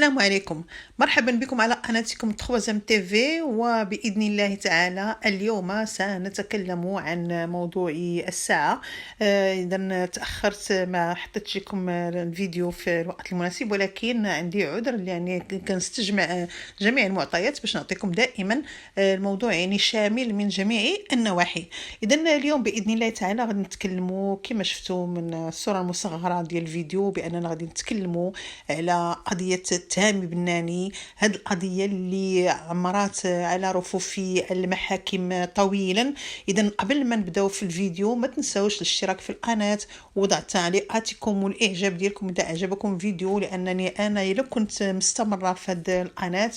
السلام عليكم. مرحبا بكم على قناتكم تخوازم تيفي، وبإذن الله تعالى اليوم سنتكلم عن موضوع الساعة. إذا تأخرت ما حطيتش لكم الفيديو في الوقت المناسب، ولكن عندي عذر يعني كنستجمع جميع المعطيات باش نعطيكم دائما الموضوع يعني شامل من جميع النواحي. إذا اليوم بإذن الله تعالى غادي نتكلموا كما شفتوا من الصورة المصغرة ديال الفيديو بأننا غادي نتكلموا على قضية تهامي بناني. هذه القضية اللي عمرات على رفوف المحاكم طويلا. إذا قبل ما نبداو في الفيديو ما تنساوش الاشتراك في القناة ووضع تعليقاتكم والإعجاب ديالكم إذا أعجبكم الفيديو، لأنني أنا إذا كنت مستمرة في هذه القناة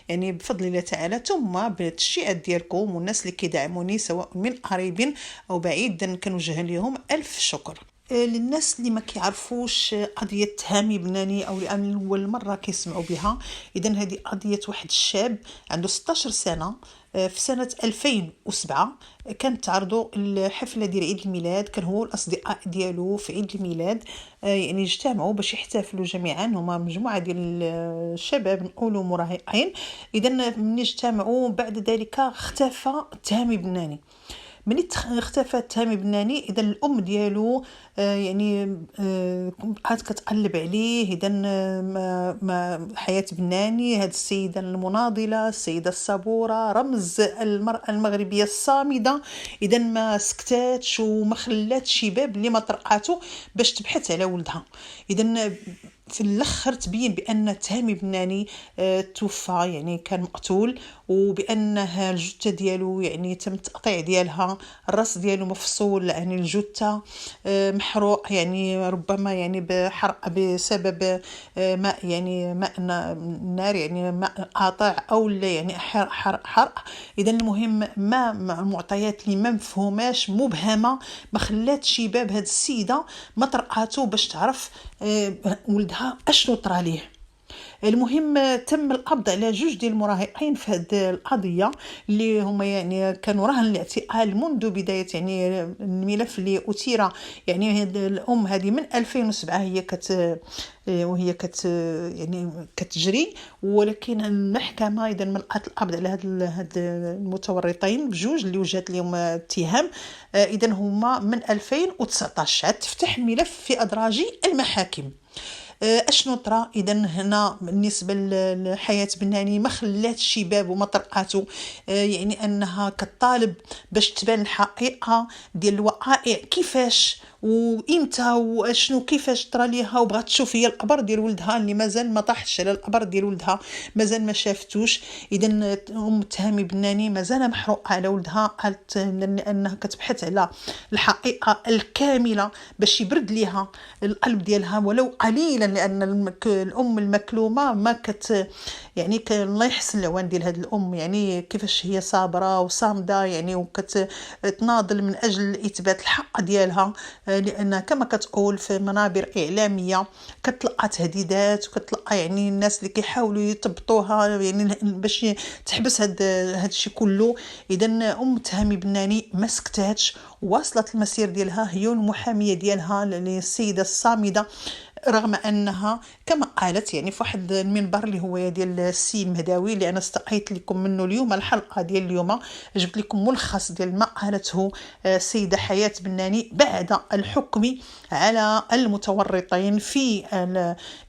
يعني بفضل الله تعالى ثم بالتشجيعات ديالكم والناس اللي كيدعموني سواء من قريب أو بعيد كنوجه لهم ألف شكر. للناس اللي ما كيعرفوش قضية تهامي بناني أو لأول مرة كيسمعوا بها، إذن هذه قضية واحد الشاب عنده 16 سنة في سنة 2007 كانت تعرضوا الحفلة ديال عيد الميلاد. كان هو الأصدقاء ديالو في عيد الميلاد يعني اجتمعوا باش يحتفلوا جميعا، هما مجموعة ديال الشباب نقولوا مراهقين. إذن من اجتمعوا بعد ذلك اختفى تهامي بناني. من اختفى تهامي بناني إذا الأم ديالو يعني بقات كتقلب عليه. إذا ما حياة بناني، هاد السيدة المناضلة، السيدة الصبورة، رمز المرأة المغربية الصامدة، إذا ما سكتاتش وما خلاتش باب اللي ما طرقاتو باش تبحث على ولدها. إذا في الاخر تبين بان تهامي بناني توفى، يعني كان مقتول، وبانها الجثه ديالو يعني تم التقطيع ديالها، الراس ديالو مفصول يعني الجثه محروق، يعني ربما يعني بحرق بسبب ماء، يعني ماء النار، يعني ماء قاطع او لا يعني حرق. اذا المهم ما المعطيات اللي ما مفهوماش مبهمه ما خلاتش باب هاد السيده ما طرقاتو باش تعرف ولدها اشنو طرا ليه. المهم تم القبض على جوج ديال المراهقين في هذه القضيه اللي هما يعني كانوا رهن الاعتقال منذ بدايه يعني الملف اللي اثير. يعني الام هذه من 2007 هي وهي يعني كتجري، ولكن المحكمه اذا من لقات القبض على هاد المتورطين بجوج اللي وجهت لهم اتهام. اذا هما من 2019 تفتح الملف في ادراج المحاكم. اشنو طرا؟ اذا هنا بالنسبه لحياة بناني ما خلات شي باب وما طرقاتو، يعني انها كطالب باش تبان الحقيقه ديال الوقائع كيفاش وامتى واشنو كيفاش طرا ليها، وبغات تشوف هي القبر ديال ولدها اللي مازال ما طاحش على القبر ديال ولدها، مازال ما شافتوش. اذا ام تهامي بناني مازال محروقه على ولدها، قالت انها كتبحث على الحقيقه الكامله باش يبرد ليها القلب ديالها ولو قليلا، لان الام المكلومه ما يعني الله يحسن العوان ديال هذه الام، يعني كيفاش هي صابره وصامده يعني وكتناضل من اجل اثبات الحق ديالها. لان كما كتقول في منابر اعلاميه كتلقى تهديدات وكتلقى يعني الناس اللي كيحاولوا يثبطوها يعني باش تحبس هذا الشيء كله. اذا ام تهامي بناني ما سكتاتش، واصلت المسير ديالها هي المحاميه ديالها للسيده الصامده، رغم انها كما قالت يعني في واحد المنبر اللي هو ديال السي المهداوي اللي انا استقيت لكم منه اليوم الحلقه ديال اليوم، جبت لكم ملخص ديال ما قالته السيده حياة بناني بعد الحكم على المتورطين في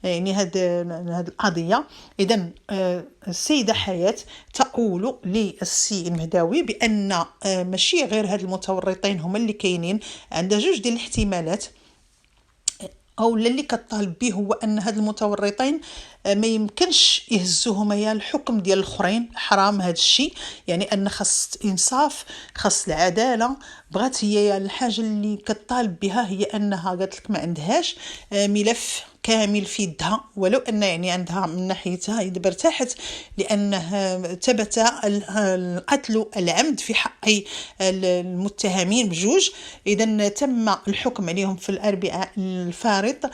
يعني هذه القضيه. اذا السيده حياة تقول للسي المهداوي بان ماشي غير هاد المتورطين هما اللي كاينين، عندها جوج ديال الاحتمالات، او اللي كطالب به هو ان هاد المتورطين ما يمكنش يهزوهم هي الحكم ديال الاخرين، حرام هذا الشيء، يعني ان خاص انصاف، خاص العداله. بغات هي الحاجه اللي كطالب بها هي انها قالت لك ما عندهاش ملف كامل في يدها، ولو ان يعني عندها من ناحيتها دابا ارتاحت لانه ثبت القتل العمد في حق المتهمين بجوج. اذا تم الحكم عليهم في الاربعاء الفارط،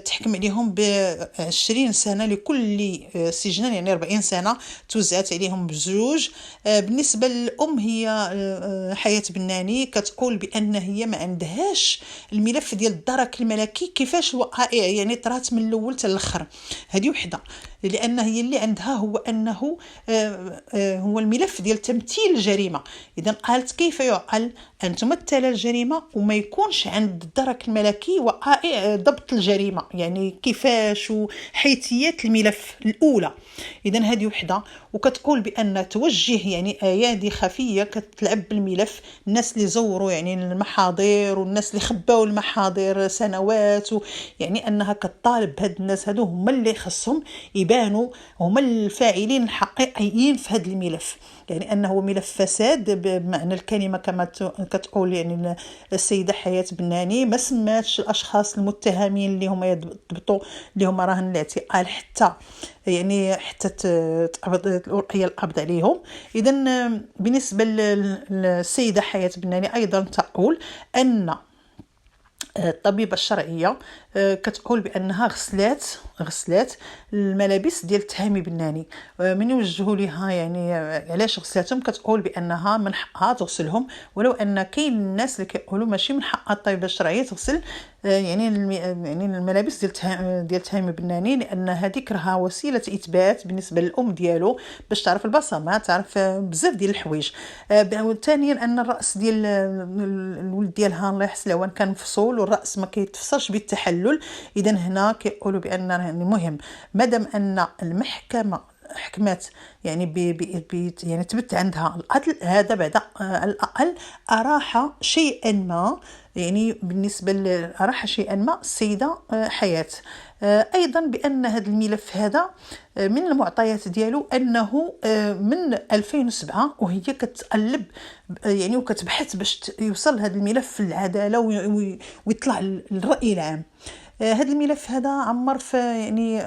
تحكم عليهم ب20 سنه لكل سجنا، يعني 40 سنه توزعت عليهم بجوج. بالنسبه للام هي حياة بناني كتقول بان هي ما عندهاش الملف ديال الدرك الملكي كيفاش الوقائع يعني طرات قرات من الاول حتى الاخر. هذه وحده، لان هي اللي عندها هو انه هو الملف ديال تمثيل الجريمه. اذا قالت كيف يعقل ان تمثل الجريمه وما يكونش عند الدرك الملكي وقائع ضبط الجريمه، يعني كيفاش وحيثيات الملف الاولى. اذا هذه وحده، وكتقول بان توجه يعني ايادي خفيه كتلعب بالملف. الناس اللي زوروا يعني المحاضر والناس اللي خباو المحاضر سنوات، يعني انها كطالب بهاد الناس هادو هما اللي خصهم يبانوا هما الفاعلين الحقيقيين في هذا الملف، يعني انه ملف فساد بمعنى الكلمه كما كتقول يعني السيده حياه بناني. ما سماتش الاشخاص المتهمين اللي هما يضبطوا اللي هما راهن الاعتقال حتى هي القبض عليهم. اذا بالنسبه للسيده حياه بناني ايضا تقول ان الطبيبة الشرعية كتقول بأنها غسلات الملابس ديال تهامي بناني. من يوجهوا لها يعني علاش غسلاتهم، كتقول بأنها من حقها تغسلهم، ولو أن كاين الناس اللي كيقولوا ماشي من حقها الطبيبة الشرعية تغسل يعني الملابس ديال تهامي بناني، لأن هذيك راها وسيلة إثبات بالنسبة للأم ديالو باش تعرف البصمات، تعرف بزاف ديال الحوايج. ثانيا أن الرأس ديال الولد ديالها الله يحسن العوان كان مفصول، والرأس ما كيتفصلش بالتحلل. إذا هنا كيقولوا بأن يعني مهم مادام أن المحكمة حكمت يعني يعني تبت عندها القتل، هذا بعد على الأقل أراح شيئا ما، يعني بالنسبة أراح شيئا ما السيدة حياة. أيضا بأن هذا الملف هذا من المعطيات ديالو أنه من 2007 وهي كتقلب يعني وكتبحث باش يوصل هذا الملف في العدالة ويطلع للرأي العام. هذا الملف هذا عمر في يعني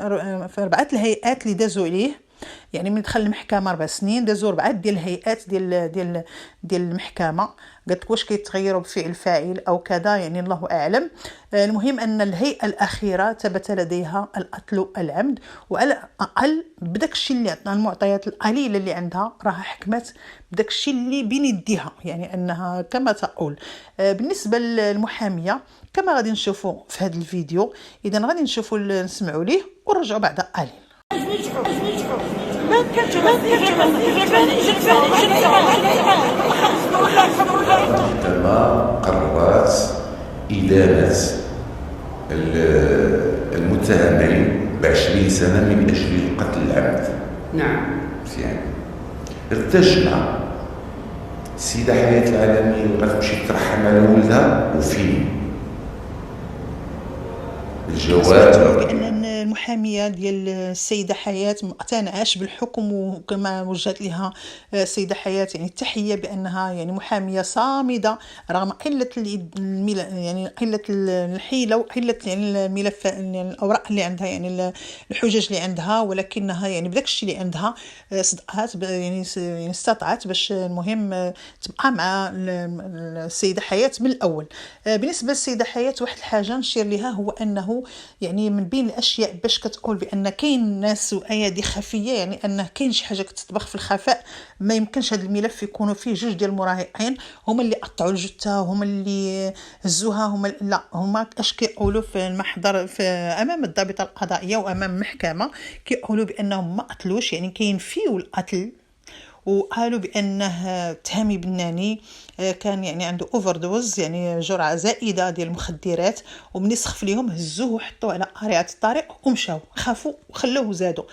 في 4 الهيئات اللي دازوا عليه، يعني من دخل المحكمه 4 سنين دازوا 4 ديال الهيئات ديال المحكمه. قالت واش كيتغيروا بفعل فاعل او كذا، يعني الله اعلم. المهم ان الهيئه الاخيره ثبت لديها القتل العمد، وعلى الاقل بداك الشيء اللي عطنا المعطيات القليله اللي عندها راها حكمت بداك الشيء اللي بين يديها، يعني انها كما تقول. بالنسبه للمحاميه كما غادي نشوفوا في هذا الفيديو، اذا غادي نشوفوا نسمعوا ليه ونرجعوا بعد قليل. المحكمة قررت إدانة المتهمين ب20 سنة من أجل القتل العمد. نعم. يعني ارتجنا السيدة حياة العالمية غتمشي ترحم على ولدها وفين الجواب؟ بأن المحامية ديال السيدة حياة مقتنعاش بالحكم، وكما وجهت لها السيدة حياة يعني التحية بأنها يعني محامية صامدة رغم قلة يعني قلة الحيلة وقلة يعني الملف يعني الأوراق اللي عندها، يعني الحجج اللي عندها، ولكنها يعني بداك الشيء اللي عندها صدقات يعني استطاعت باش المهم تبقى مع السيدة حياة من الأول. بالنسبة للسيدة حياة واحد الحاجة نشير لها هو أنه يعني من بين الاشياء باش كتقول بان كاين ناس وايادي خفيه، يعني انه كاين شي حاجه كتطبخ في الخفاء. ما يمكنش هذا الملف يكونوا فيه 2 ديال المراهقين هما اللي قطعوا الجثه، هما اللي هزوها، هما اش كيقولوا في المحضر في امام الضابطه القضائيه وامام المحكمه، كيقولوا بانهم ما قتلوش، يعني كاين فيه القتل. وقالوا بانه تهامي بناني كان يعني عنده اوفر دوز، يعني جرعه زائده ديال المخدرات، ومن يسخف ليهم هزوه وحطوه على قارعه الطريق ومشاو، خافوا وخلوه زادوا.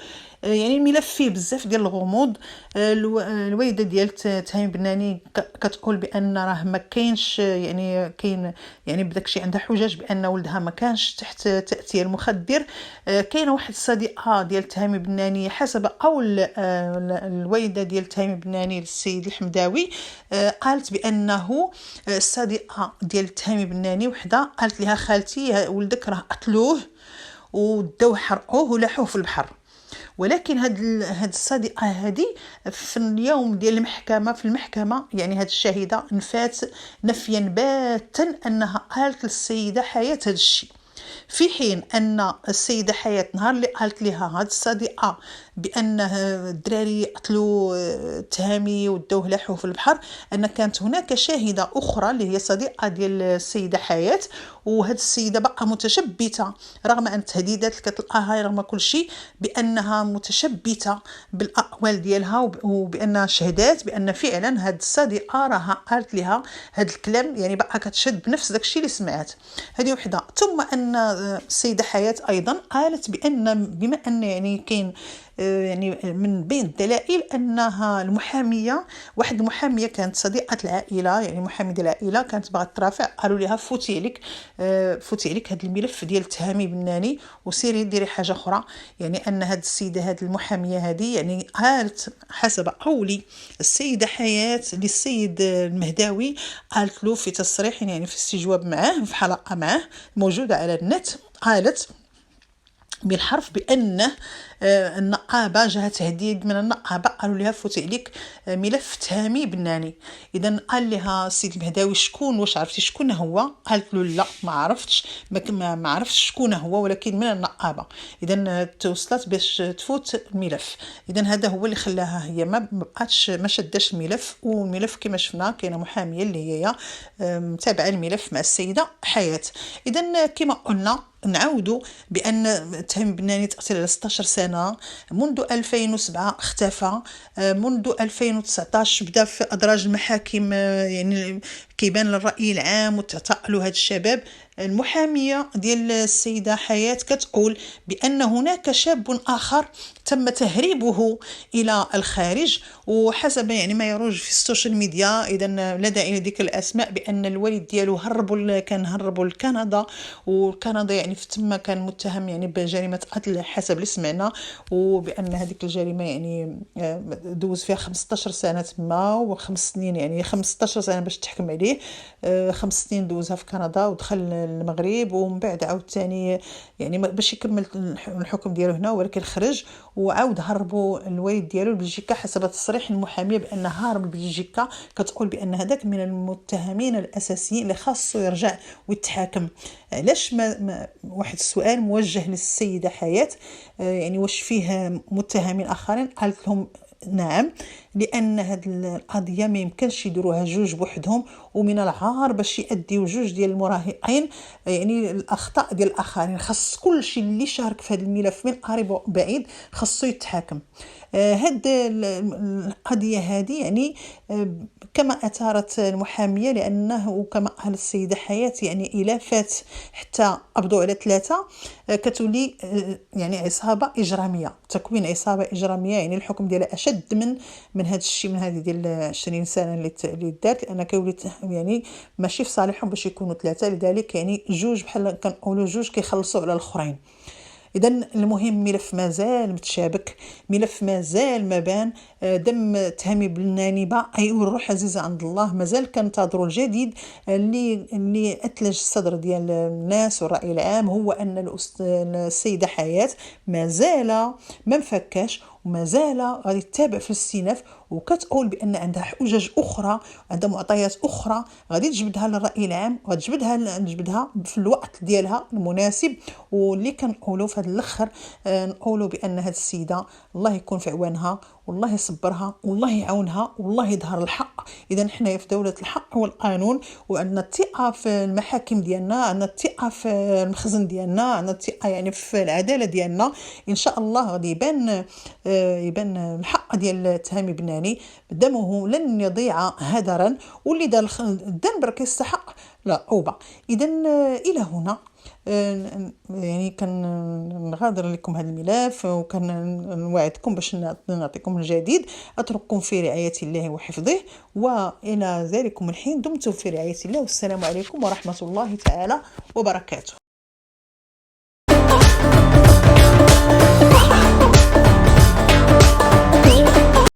يعني الملف فيه بزاف ديال الغموض. الوالده ديال تهامي بناني كتقول بان راه ما كاينش يعني كاين يعني بداكشي عندها حجج بان ولدها ما كانش تحت تاثير مخدر. كاينه واحد الصديقه ديال تهامي بناني حسب قول الوالده ديال تهامي بناني للسيد الحمداوي، قالت بانه الصديقه ديال تهامي بناني وحده قالت لها خالتي ولدك راه قتلوه وداو حرقوه ولاحوه في البحر. ولكن هاد الصديقه هذه في اليوم ديال المحكمه في المحكمه يعني هاد الشاهده نفات نفيا باتا انها قالت للسيده حياه هاد الشيء، في حين ان السيده حياه نهار اللي قالت لها هاد الصديقه بان الدراري قتلوا تهامي ودوه لاحوه في البحر، ان كانت هناك شاهده اخرى اللي هي صديقه ديال السيده حياه، وهاد السيده بقى متشبته رغم ان التهديدات اللي كتلقاها رغم كل شيء بانها متشبته بالاقوال ديالها وبانها شهدات بان فعلا هاد الصديقه راها قالت لها هاد الكلام، يعني بقى كتشهد بنفس داكشي اللي سمعت. هذه وحده. ثم ان السيده حياه ايضا قالت بان بما ان يعني كاين يعني من بين الدلائل انها واحد المحاميه كانت صديقه العائله، يعني محاميه العائله كانت باغا ترافع، قالوا لها فوتي عليك هذا الملف ديال التهامي بناني وسيري ديري حاجه اخرى. يعني ان هذه السيده هذه المحاميه هذه يعني قالت حسب قول السيده حياه للسيد المهداوي، قالت له في تصريح يعني في استجواب معاه في حلقه معاه موجوده على النت، قالت بالحرف بأنه النقابة جاها تهديد من النقابة، قالوا لها فوتي عليك ملف تهامي بناني. إذن قال لها السيد المهداوي شكون، واش عرفتي شكون هو؟ قالت له لا ما عرفتش، ما عرفتش شكون هو ولكن من النقابة. إذن توصلت باش تفوت الملف. إذن هذا هو اللي خلاها هي ما بقاتش ما شداش الملف، والملف كما شفنا كاينه محامية اللي هي متابعة الملف مع السيدة حياة. إذن كما قلنا نعودوا بأن التهامي بناني تقتل على 16 سنة، منذ 2007 اختفى، منذ 2019 بدا في أدراج المحاكم يعني كيبان للرأي العام وتعتقلوا هاد الشباب. المحامية ديال السيدة حياة كتقول بأن هناك شاب آخر تم تهريبه إلى الخارج، وحسب يعني ما يروج في السوشيال ميديا، إذا لا داعي لذكر الأسماء، بأن الوالد ديالو كان هربوا لكندا، وكندا يعني في تما كان متهم يعني بجريمة قتل حسب اللي سمعنا، وبأن هذيك الجريمة يعني دوز فيها 15 سنة تما و5 سنين، يعني 15 سنة باش تحكم عليه، 5 سنين دوزها في كندا ودخل المغرب، ومن بعد عاود ثاني يعني باش يكمل الحكم ديالو هنا، ولكن خرج وعاود هربوا الوالد ديالو لبلجيكا حسب تصريح المحاميه بان هارب لبلجيكا. كتقول بان هذاك من المتهمين الاساسيين اللي خاصو يرجع ويتحاكم. علاش ما واحد السؤال موجه للسيده حياه، يعني واش فيه متهمين اخرين؟ قالت لهم نعم، لان هذه القضيه ما يمكنش يديروها جوج بوحدهم، ومن العار باش يأديو جوج ديال المراهقين يعني الاخطاء ديال الاخرين. خاص كل شيء اللي شارك في هذا الملف من قريب وبعيد خاصو يتحاكم. هاد القضيه هذه يعني كما اثارت المحاميه، لانه كما قال السيده حياه يعني الى فات حتى قبضوا على 3 كتولي يعني عصابه اجراميه، تكوين عصابه اجراميه، يعني الحكم ديالها اشد من هذا الشيء، من هذه ديال 20 سنه اللي دارت، لان كيولي يعني ماشي في صالحهم باش يكونوا 3، لذلك يعني جوج بحال كنقولوا جوج كيخلصوا على الاخرين. إذا المهم ملف مازال متشابك، ملف مازال ما بان، دم تهامي بناني باقي والروح عزيزة عند الله. مازال كنتظروا الجديد اللي أتلج الصدر ديال الناس والرأي العام، هو أن السيدة حياة مازال ما مفكاش، ومازال غادي تتابع في الاستئناف، وكتقول بان عندها حجج اخرى، عندها معطيات اخرى غادي تجبدها للراي العام، وغادي تجبدها في الوقت ديالها المناسب. واللي كنقولوا في هذا الاخر نقولوا بان هذه السيده الله يكون في عوانها، والله يصبرها، والله يعاونها، والله يظهر الحق. اذا حنا في دوله الحق والقانون، وعندنا الثقه في المحاكم ديالنا، عندنا الثقه في المخزن ديالنا، عندنا الثقه يعني في العداله ديالنا. ان شاء الله غادي يبان الحق ديال تهامي بناني، دمه لن يضيع هدرا، واللي دار الذنب راه كيستحق العقوبه. اذا الى هنا يعني كنغادر لكم هذا الملف، وكنوعدكم باش نعطيكم الجديد. اترككم في رعايه الله وحفظه، والى ذلكم الحين دمتم في رعايه الله، والسلام عليكم ورحمه الله تعالى وبركاته.